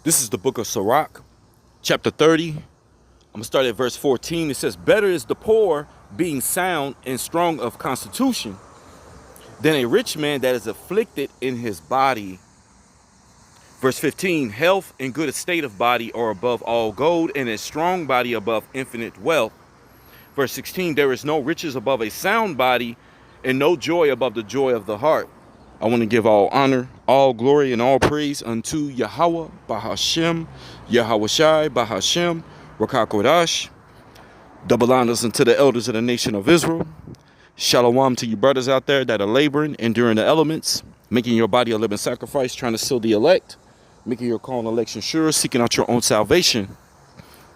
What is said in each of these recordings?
This is the book of Sirach, chapter 30. I'm going to start at verse 14. It says, better is the poor being sound and strong of constitution than a rich man that is afflicted in his body. Verse 15, health and good estate of body are above all gold, and a strong body above infinite wealth. Verse 16, there is no riches above a sound body, and no joy above the joy of the heart. I want to give all honor, all glory, and all praise unto Yahweh, Bahashem, Yahweh Shai, Bahashem, Rakakodash. Double honors unto the elders of the nation of Israel. Shalom to you brothers out there that are laboring, enduring the elements, making your body a living sacrifice, trying to seal the elect, making your call and election sure, seeking out your own salvation,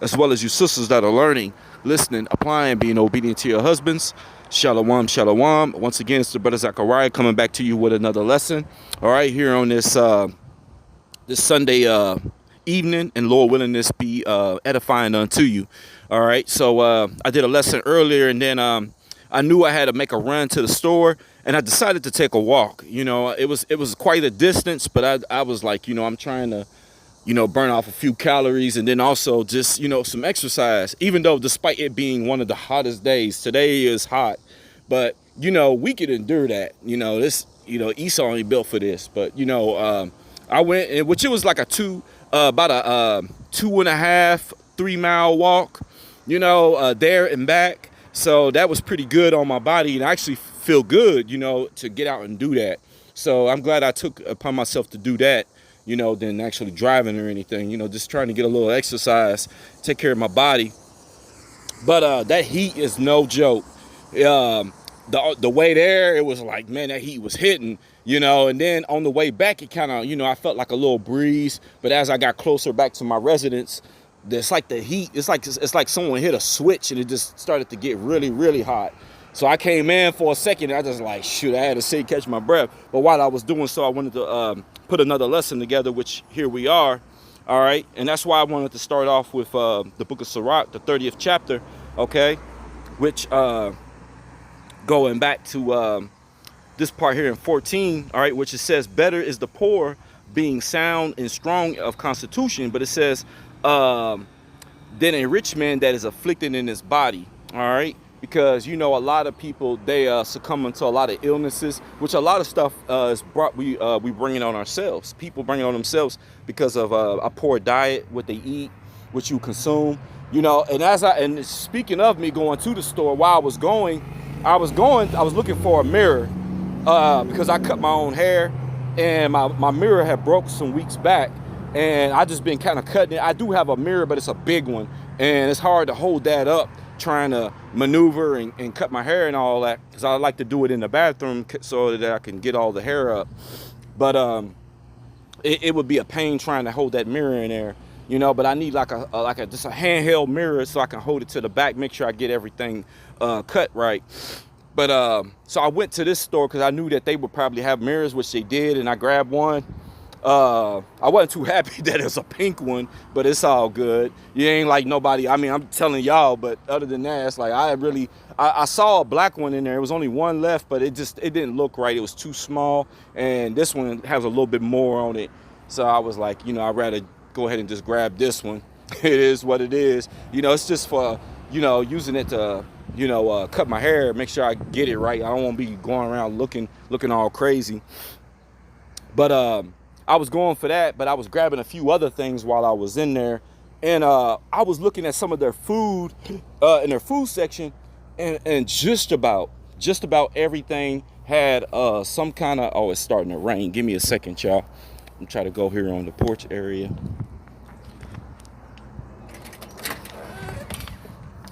as well as you sisters that are learning, listening, applying, being obedient to your husbands. Shalom, shalom. Once again, it's the brother Zachariah coming back to you with another lesson. All right, here on this this Sunday evening, and Lord willing, this be edifying unto you. All right, so I did a lesson earlier, and then I knew I had to make a run to the store, and I decided to take a walk. You know, it was quite a distance, but I was like, you know, I'm trying to, you know, burn off a few calories, and then also just, you know, some exercise. Even though despite it being one of the hottest days, today is hot, but you know, we could endure that. You know, this, you know, Esau ain't built for this. But you know, I went, which it was like about a 2.5, 3 mile walk. You know, there and back. So that was pretty good on my body, and I actually feel good, you know, to get out and do that. So I'm glad I took upon myself to do that, you know, than actually driving or anything. You know, just trying to get a little exercise, take care of my body. But that heat is no joke. The way there, it was like, man, that heat was hitting, you know. And then on the way back, it kind of, you know, I felt like a little breeze. But as I got closer back to my residence, it's like the heat. It's like someone hit a switch, and it just started to get really, really hot. So I came in for a second, and I just like, shoot, I had to sit, catch my breath. But while I was doing so, I wanted to put another lesson together, which here we are. All right, and that's why I wanted to start off with the book of Sirach, the 30th chapter, okay, which going back to this part here in 14, all right, which it says, better is the poor being sound and strong of constitution, but it says, than a rich man that is afflicted in his body, all right, because, you know, a lot of people, they succumb to a lot of illnesses, which a lot of stuff is brought, we bring it on ourselves. People bring it on themselves because of a poor diet, what they eat, what you consume, you know. And speaking of me going to the store, while I was looking for a mirror because I cut my own hair, and my mirror had broke some weeks back, and I just been kind of cutting it. I do have a mirror, but it's a big one, and it's hard to hold that up trying to maneuver and cut my hair and all that, because I like to do it in the bathroom so that I can get all the hair up. But it would be a pain trying to hold that mirror in there, you know. But I need like a just a handheld mirror so I can hold it to the back, make sure I get everything cut right. But so I went to this store because I knew that they would probably have mirrors, which they did, and I grabbed one. I wasn't too happy that it's a pink one, but it's all good. You ain't like nobody. I mean, I'm telling y'all, but other than that, it's like I saw a black one in there. It was only one left, but it didn't look right. It was too small, and this one has a little bit more on it. So I was like, you know, I'd rather go ahead and just grab this one. It is what it is. You know, it's just for, you know, using it to, you know, cut my hair, make sure I get it right. I don't want to be going around looking all crazy. But I was going for that, but I was grabbing a few other things while I was in there. And I was looking at some of their food in their food section, and just about everything had some kind of, oh, it's starting to rain. Give me a second, y'all. I'm trying to go here on the porch area.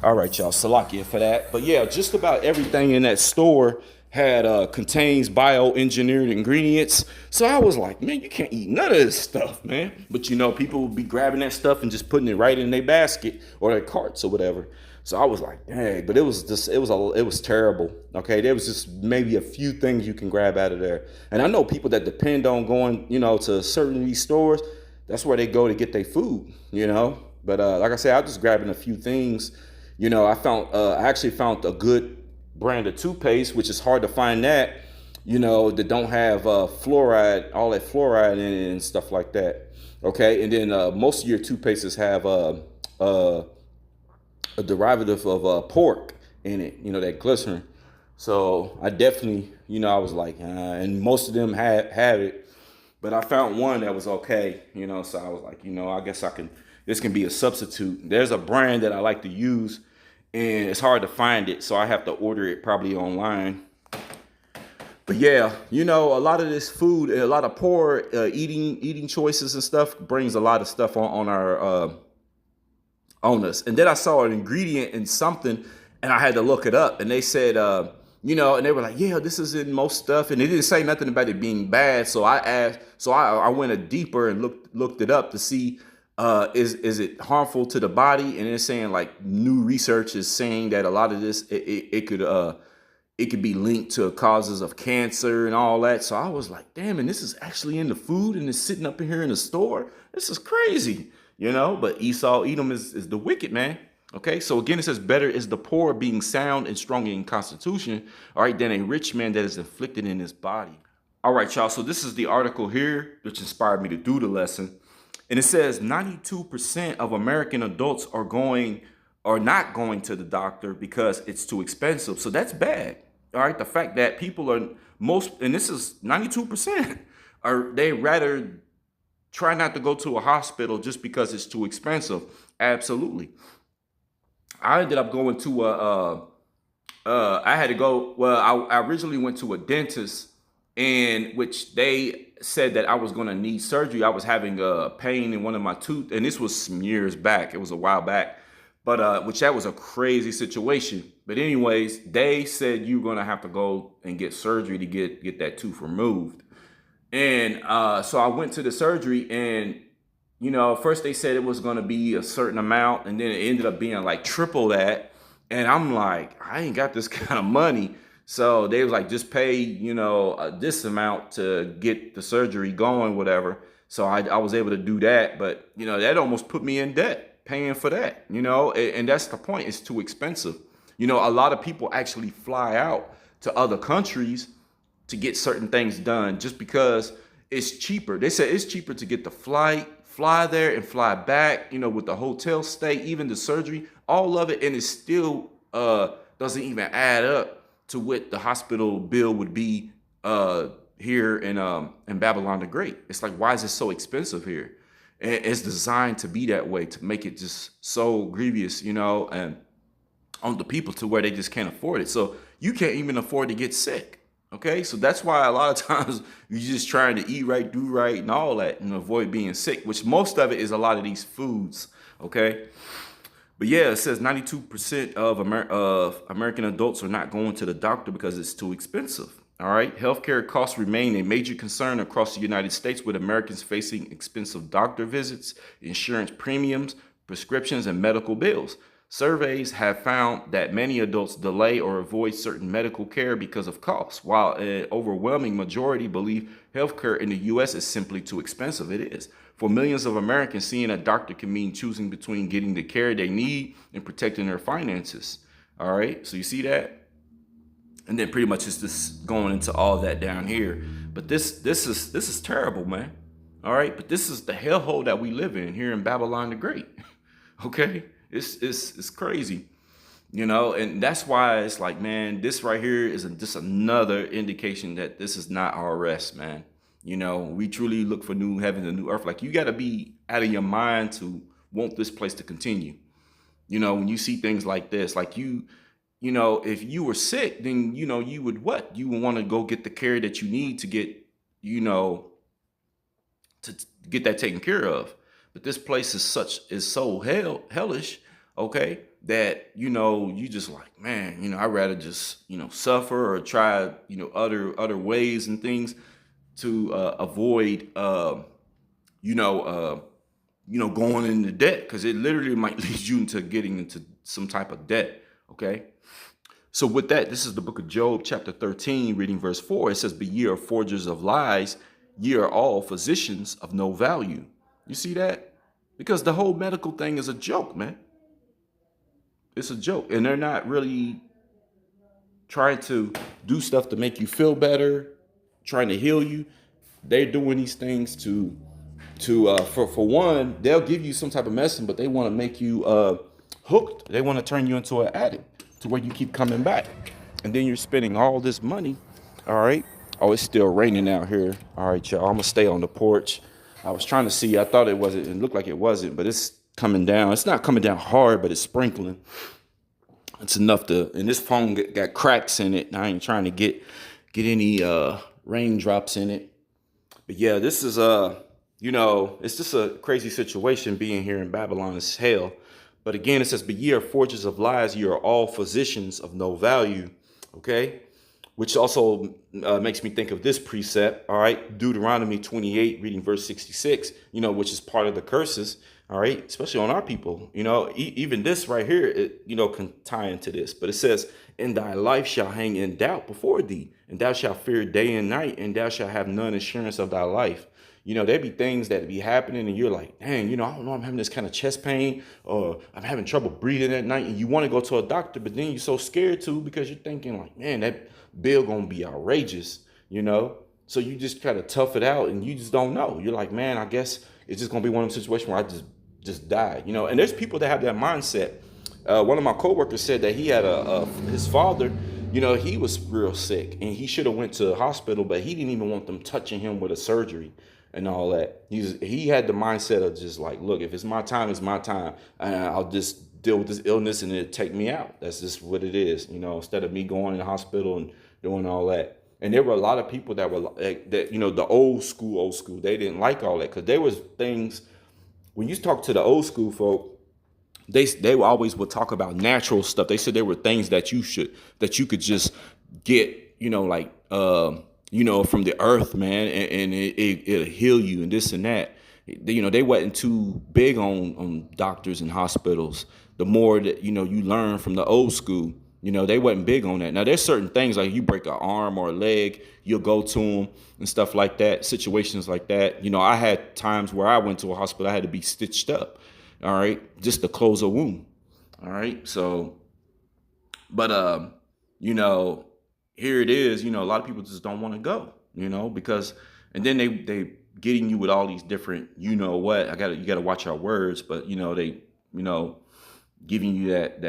All right, y'all, Salakia for that. But yeah, just about everything in that store had contains bioengineered ingredients. So I was like, man, you can't eat none of this stuff, man. But you know, people would be grabbing that stuff and just putting it right in their basket or their carts or whatever. So I was like, dang, but it was terrible. Okay, there was just maybe a few things you can grab out of there. And I know people that depend on going, you know, to certain of these stores. That's where they go to get their food, you know. But like I said, I was just grabbing a few things. You know, I actually found a good brand of toothpaste, which is hard to find that. that don't have fluoride, all that fluoride in it and stuff like that. Okay, and then most of your toothpastes have uh, a derivative of pork in it, that glycerin. So I definitely, I was like, and most of them had it, but I found one that was okay, So I was like, I guess I can. This can be a substitute. There's a brand that I like to use, and it's hard to find it, so I have to order it probably online. But yeah, a lot of this food, a lot of poor eating choices and stuff brings a lot of stuff on our on us. And then I saw an ingredient in something, and I had to look it up. And they said, and they were like, yeah, this is in most stuff, and they didn't say nothing about it being bad. So I asked, so I went a deeper and looked it up to see is it harmful to the body. And it's saying like new research is saying that a lot of this it could be linked to causes of cancer and all that. So I was like, damn, and this is actually in the food and it's sitting up in here in the store. This is crazy, But Esau, Edom is the wicked, man. Okay, so again, it says, better is the poor being sound and strong in constitution, all right, than a rich man that is afflicted in his body. All right, y'all, so this is the article here, which inspired me to do the lesson. And it says 92% of American adults are not going to the doctor because it's too expensive. So that's bad. All right. The fact that people are and this is 92%, they rather try not to go to a hospital just because it's too expensive. Absolutely. I ended up going to I had to go, well, I originally went to a dentist, and which they said that I was going to need surgery. I was having a pain in one of my tooth, and this was some years back. It was a while back, but which that was a crazy situation. But anyways, they said you're going to have to go and get surgery to get that tooth removed. And so I went to the surgery, and first they said it was going to be a certain amount, and then it ended up being like triple that. And I'm like, I ain't got this kind of money. So they was like, just pay, this amount to get the surgery going, whatever. So I was able to do that. But, that almost put me in debt paying for that, and that's the point. It's too expensive. A lot of people actually fly out to other countries to get certain things done just because it's cheaper. They said it's cheaper to get the fly there and fly back, with the hotel stay, even the surgery, all of it. And it still doesn't even add up to what the hospital bill would be here in Babylon the Great. It's like, why is it so expensive here? And it's designed to be that way, to make it just so grievous, and on the people to where they just can't afford it. So you can't even afford to get sick. Okay, so that's why a lot of times you're just trying to eat right, do right, and all that, and avoid being sick, which most of it is a lot of these foods. Okay, but yeah, it says 92% of American adults are not going to the doctor because it's too expensive. All right, healthcare costs remain a major concern across the United States, with Americans facing expensive doctor visits, insurance premiums, prescriptions, and medical bills. Surveys have found that many adults delay or avoid certain medical care because of costs, while an overwhelming majority believe healthcare in the U.S. is simply too expensive. It is. For millions of Americans, seeing a doctor can mean choosing between getting the care they need and protecting their finances. All right, so you see that? And then pretty much it's just going into all that down here. But this is terrible, man. All right, but this is the hellhole that we live in here in Babylon the Great. Okay, it's crazy, and that's why it's like, man, this right here is just another indication that this is not our rest, man. We truly look for new heaven and new earth. Like, you got to be out of your mind to want this place to continue. When you see things like this, like if you were sick, then, you would what? You would want to go get the care that you need to get, to get that taken care of. But this place is so hellish, okay, that, you just like, man, I'd rather just, suffer or try, other ways and things to avoid, going into debt, because it literally might lead you into getting into some type of debt. Okay. So with that, this is the book of Job, chapter 13, reading verse 4. It says, "But ye are forgers of lies, ye are all physicians of no value." You see that? Because the whole medical thing is a joke, man. It's a joke. And they're not really trying to do stuff to make you feel better, trying to heal you. They're doing these things for one, they'll give you some type of medicine, but they want to make you hooked. They want to turn you into an addict to where you keep coming back. And then you're spending all this money. All right. Oh, it's still raining out here. All right, y'all. I'm gonna stay on the porch. I was trying to see. I thought it wasn't. It looked like it wasn't, but it's coming down. It's not coming down hard, but it's sprinkling. It's enough to. And this phone got cracks in it. I ain't trying to get any raindrops in it. But yeah, this is it's just a crazy situation being here in Babylon as hell. But again, it says, "But ye are forgers of lies. You are all physicians of no value." Okay, which also makes me think of this precept. All right, Deuteronomy 28, reading verse 66. Which is part of the curses. All right, especially on our people. Even this right here, it can tie into this. But it says, "And thy life shall hang in doubt before thee, and thou shalt fear day and night, and thou shalt have none assurance of thy life." There be things that be happening and you're like, dang, I don't know, I'm having this kind of chest pain or I'm having trouble breathing at night, and you want to go to a doctor, but then you're so scared to because you're thinking like, man, that bill gonna be outrageous. So you just try to tough it out and you just don't know. You're like, man, I guess it's just gonna be one of those situations where I just die. And there's people that have that mindset. One of my coworkers said that he had his father, he was real sick and he should have went to the hospital, but he didn't even want them touching him with a surgery and all that. He had the mindset of just like, look, if it's my time, it's my time. And I'll just deal with this illness and it'll take me out. That's just what it is, instead of me going in the hospital and doing all that. And there were a lot of people that were like that, the old school, they didn't like all that because there was things when you talk to the old school folk, they always would talk about natural stuff. They said there were things that you could just get, from the earth, man, and it'll heal you and this and that. They wasn't too big on doctors and hospitals. The more that, you learn from the old school, they wasn't big on that. Now, there's certain things like you break an arm or a leg, you'll go to them and stuff like that, situations like that. I had times where I went to a hospital, I had to be stitched up, all right, just to close a wound, all right? So, but, here it is, a lot of people just don't want to go, because, and then they getting you with all these different, you gotta watch our words, but, they, giving you that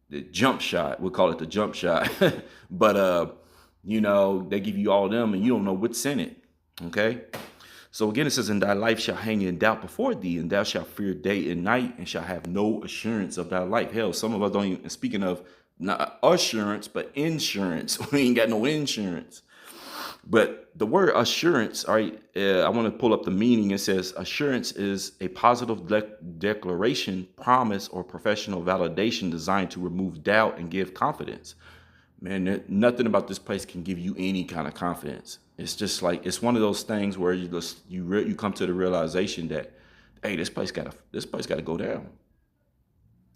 the jump shot. We'll call it the jump shot. But, they give you all of them and you don't know what's in it. Okay. So again, it says, "And thy life shall hang in doubt before thee, and thou shalt fear day and night, and shall have no assurance of thy life." Hell, some of us don't even, speaking of not assurance, but insurance. We ain't got no insurance. But the word assurance, all right, I want to pull up the meaning. It says assurance is a positive declaration, promise, or professional validation designed to remove doubt and give confidence. Man, nothing about this place can give you any kind of confidence. It's just like, it's one of those things where you come to the realization that, hey, this place gotta go down.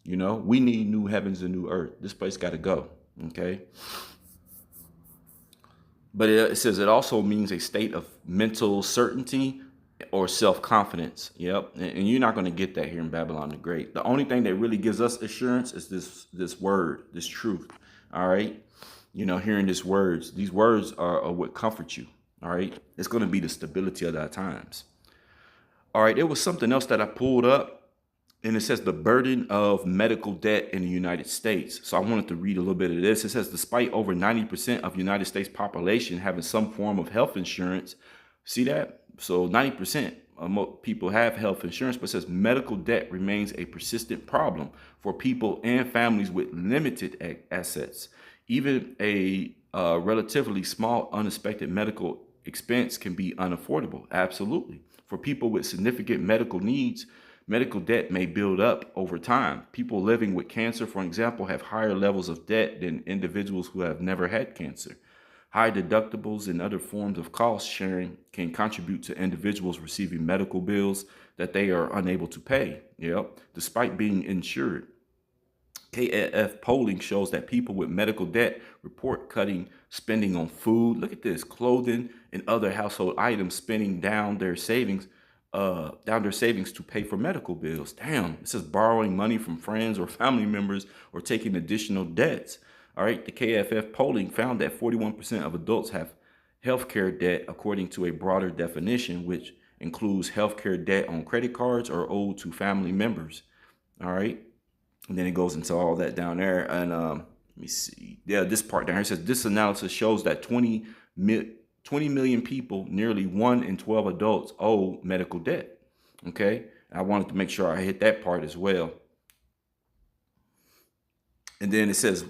We need new heavens and new earth. This place gotta go. Okay. But it says it also means a state of mental certainty or self-confidence. Yep. And you're not going to get that here in Babylon the Great. The only thing that really gives us assurance is this word, this truth. All right. Hearing these words are what comfort you. All right. It's going to be the stability of our times. All right. There was something else that I pulled up. And it says the burden of medical debt in the United States. So I wanted to read a little bit of this. It says, despite over 90% of the United States population having some form of health insurance, see that? So 90% of people have health insurance, but it says medical debt remains a persistent problem for people and families with limited assets. Even a relatively small unexpected medical expense can be unaffordable. Absolutely. For people with significant medical needs, medical debt may build up over time. People living with cancer, for example, have higher levels of debt than individuals who have never had cancer. High deductibles and other forms of cost sharing can contribute to individuals receiving medical bills that they are unable to pay, despite being insured. KF polling shows that people with medical debt report cutting spending on food, look at this, clothing, and other household items, spending down their savings to pay for medical bills. Damn, it says borrowing money from friends or family members or taking additional debts. All right, the KFF polling found that 41% of adults have healthcare debt according to a broader definition, which includes healthcare debt on credit cards or owed to family members. All right. And then it goes into all that down there. And let me see. Yeah, this part down here says this analysis shows that 20 million people, nearly 1 in 12 adults, owe medical debt. Okay. I wanted to make sure I hit that part as well. And then it says,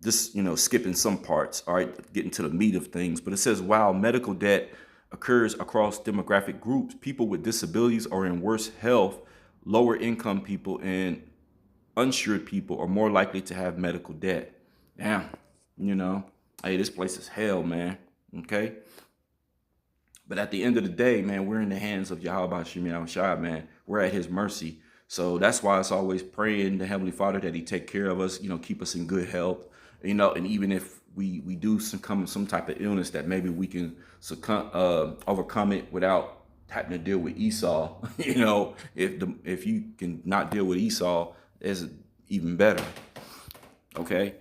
this, skipping some parts, all right, getting to the meat of things. But it says, while medical debt occurs across demographic groups, people with disabilities are in worse health, lower income people, and uninsured people are more likely to have medical debt. Damn, hey, this place is hell, man. Okay. But at the end of the day, man, we're in the hands of Yahweh Shem Yahushua, man. We're at his mercy. So that's why it's always praying to Heavenly Father that he take care of us, keep us in good health, and even if we do succumb to some type of illness, that maybe we can overcome it without having to deal with Esau. If you can not deal with Esau, it's even better. Okay.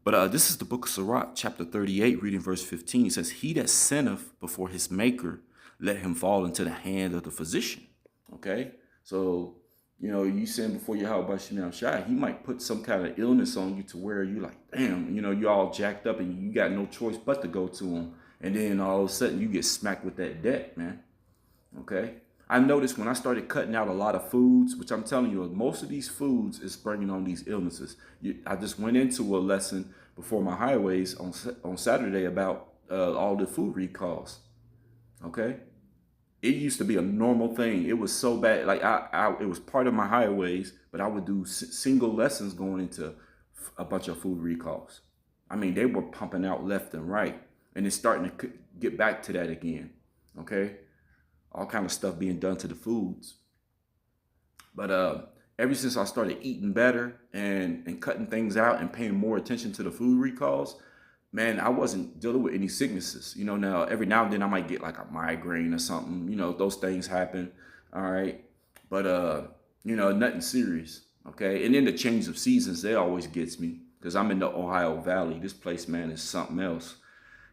But this is the book of Sirach, chapter 38, reading verse 15. It says, he that sinneth before his maker, let him fall into the hand of the physician. Okay. So, you sin before Yahweh Shem Yahushua, he might put some kind of illness on you to where you like, damn, you're all jacked up and you got no choice but to go to him. And then all of a sudden you get smacked with that debt, man. Okay. I noticed when I started cutting out a lot of foods, which I'm telling you, most of these foods is bringing on these illnesses. I just went into a lesson before my highways on Saturday about all the food recalls. Okay. It used to be a normal thing. It was so bad. Like it was part of my highways, but I would do single lessons going into a bunch of food recalls. I mean, they were pumping out left and right, and it's starting to get back to that again. Okay. All kind of stuff being done to the foods. But ever since I started eating better and cutting things out and paying more attention to the food recalls, man, I wasn't dealing with any sicknesses. Now every now and then I might get like a migraine or something. Those things happen. All right. But, nothing serious. Okay. And then the change of seasons, that always gets me because I'm in the Ohio Valley. This place, man, is something else.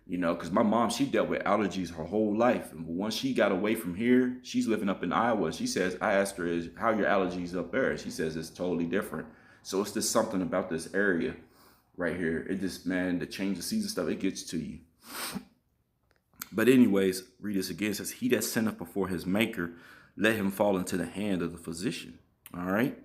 Because my mom, she dealt with allergies her whole life. And once she got away from here, she's living up in Iowa. She says, I asked her, how are your allergies up there? She says it's totally different. So it's just something about this area right here. It just, man, the change of season stuff, it gets to you. But anyways, read this again. It says, he that sinneth before his maker, let him fall into the hand of the physician. All right.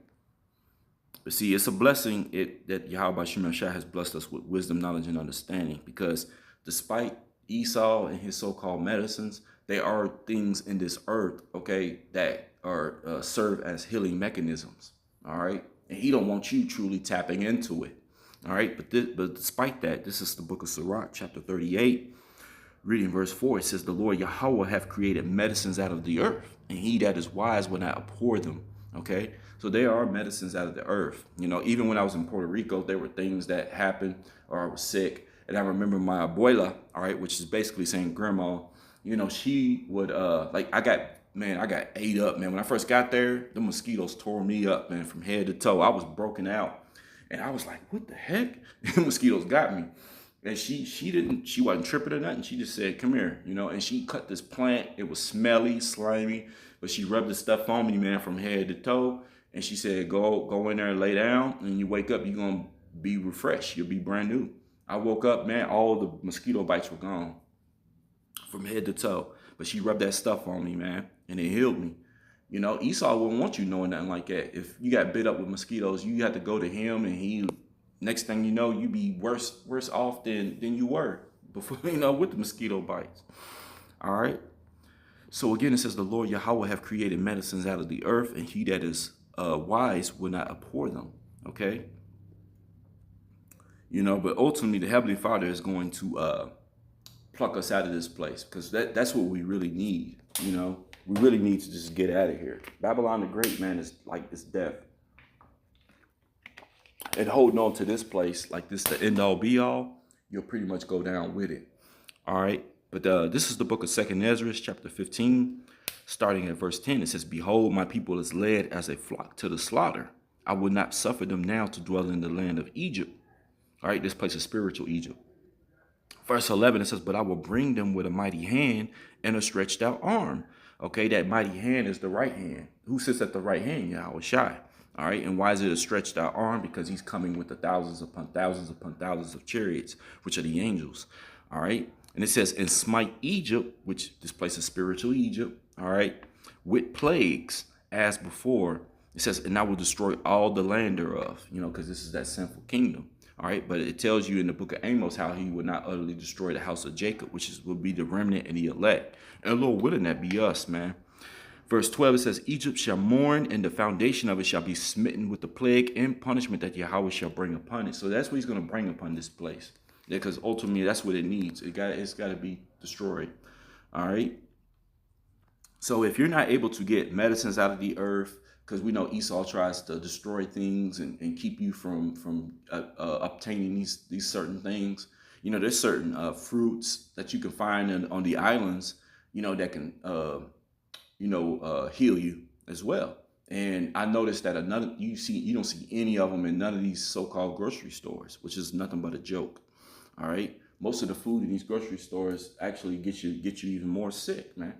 But see, it's a blessing that Yahweh Shem Yahushua has blessed us with wisdom, knowledge, and understanding, because despite Esau and his so-called medicines, there are things in this earth, okay, that are serve as healing mechanisms. All right. And he don't want you truly tapping into it. All right. But despite that, this is the book of Sirach, chapter 38, reading verse 4. It says, the Lord Yahweh have created medicines out of the earth, and he that is wise will not abhor them. Okay. So there are medicines out of the earth. Even when I was in Puerto Rico, there were things that happened, or I was sick. And I remember my abuela, all right, which is basically saying grandma, she would, I got ate up, man. When I first got there, the mosquitoes tore me up, man, from head to toe. I was broken out. And I was like, what the heck? The mosquitoes got me. And she wasn't tripping or nothing. She just said, come here, and she cut this plant. It was smelly, slimy, but she rubbed the stuff on me, man, from head to toe. And she said, go in there and lay down. And you wake up, you're going to be refreshed. You'll be brand new. I woke up, man, all the mosquito bites were gone from head to toe. But she rubbed that stuff on me, man, and it healed me. Esau wouldn't want you knowing nothing like that. If you got bit up with mosquitoes, you had to go to him, and he, next thing you know, you be worse off than you were before, with the mosquito bites. All right. So again, it says, the Lord Yahweh have created medicines out of the earth, and he that is wise will not abhor them. Okay. But ultimately the Heavenly Father is going to pluck us out of this place, because that's what we really need. We really need to just get out of here. Babylon the Great, man, is like this death. And holding on to this place like this, the end all be all, you'll pretty much go down with it. All right. But this is the book of 2nd Ezra, chapter 15, starting at verse 10. It says, behold, my people is led as a flock to the slaughter. I would not suffer them now to dwell in the land of Egypt. All right, this place is spiritual Egypt. Verse 11, it says, but I will bring them with a mighty hand and a stretched out arm. Okay, that mighty hand is the right hand. Who sits at the right hand? Yahweh Shai. All right, and why is it a stretched out arm? Because he's coming with the thousands upon thousands of chariots, which are the angels. All right, and it says, and smite Egypt, which this place is spiritual Egypt. All right, with plagues as before. It says, and I will destroy all the land thereof, because this is that sinful kingdom. All right, but it tells you in the book of Amos how he would not utterly destroy the house of Jacob, which will be the remnant and the elect. And Lord, wouldn't that be us, man? Verse 12, it says, Egypt shall mourn, and the foundation of it shall be smitten with the plague and punishment that Yahweh shall bring upon it. So that's what he's going to bring upon this place. Because ultimately, that's what it needs. It's got to be destroyed. All right. So if you're not able to get medicines out of the earth, because we know Esau tries to destroy things and keep you from obtaining these certain things. There's certain fruits that you can find on the islands, that can, heal you as well. And I noticed that you don't see any of them in none of these so-called grocery stores, which is nothing but a joke. All right. Most of the food in these grocery stores actually get you even more sick, man.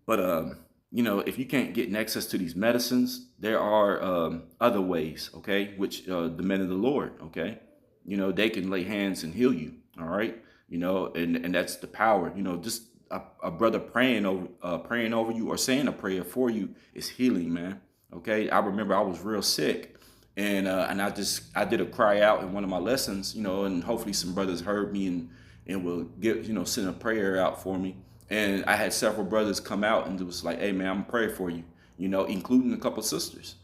But, if you can't get access to these medicines, there are other ways, okay, which the men of the Lord, okay, they can lay hands and heal you, all right, and that's the power, just a brother praying over you or saying a prayer for you is healing, man, okay. I remember I was real sick, and I did a cry out in one of my lessons, and hopefully some brothers heard me and will send a prayer out for me. And I had several brothers come out and it was like, hey, man, I'm going to pray for you, including a couple sisters.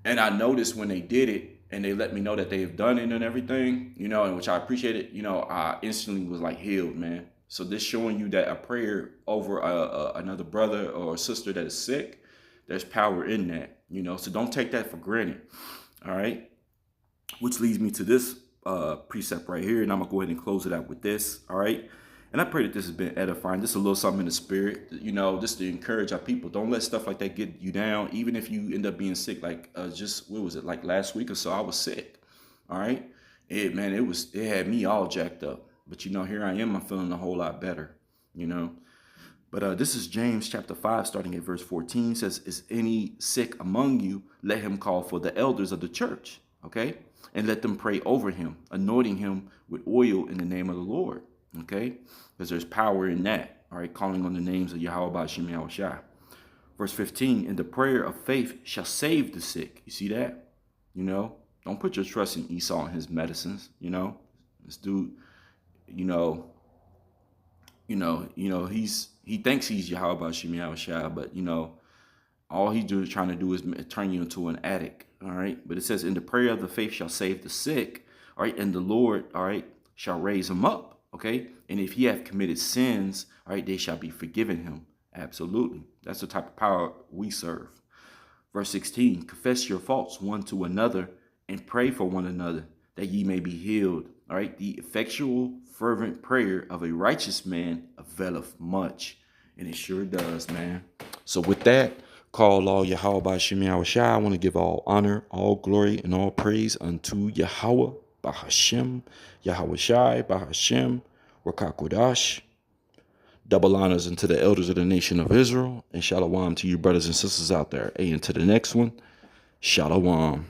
And I noticed when they did it and they let me know that they have done it and everything, and which I appreciated, I instantly was like healed, man. So this showing you that a prayer over another brother or sister that is sick, there's power in that, so don't take that for granted. All right. Which leads me to this precept right here. And I'm going to go ahead and close it out with this. All right. And I pray that this has been edifying. Just a little something in the spirit, just to encourage our people. Don't let stuff like that get you down. Even if you end up being sick, like like last week or so, I was sick. All right. It had me all jacked up. But, here I am. I'm feeling a whole lot better, But this is James chapter 5, starting at verse 14. It says, is any sick among you? Let him call for the elders of the church. Okay. And let them pray over him, anointing him with oil in the name of the Lord. Okay, because there's power in that. All right, calling on the names of Yahweh Ba'Shem Yahweh Shai. Verse 15, and the prayer of faith shall save the sick. You see that? Don't put your trust in Esau and his medicines. This dude, he thinks he's Yahweh Ba'Shem Yahweh Shai, but all he's trying to do is turn you into an addict. All right, but it says, and the prayer of the faith shall save the sick. All right, and the Lord, all right, shall raise him up. Okay, and if he have committed sins, all right, they shall be forgiven him. Absolutely. That's the type of power we serve. Verse 16, confess your faults one to another and pray for one another that ye may be healed. All right, the effectual, fervent prayer of a righteous man availeth much. And it sure does, man. So with that, call all Yahweh Ba'Shem Yahweh Shai. I want to give all honor, all glory, and all praise unto Yahweh Ba'Hashem, Yahweh Shai, Ba'Hashem, Rakakodash. Double honors unto the elders of the nation of Israel, and shalom to you brothers and sisters out there. And to the next one, shalom.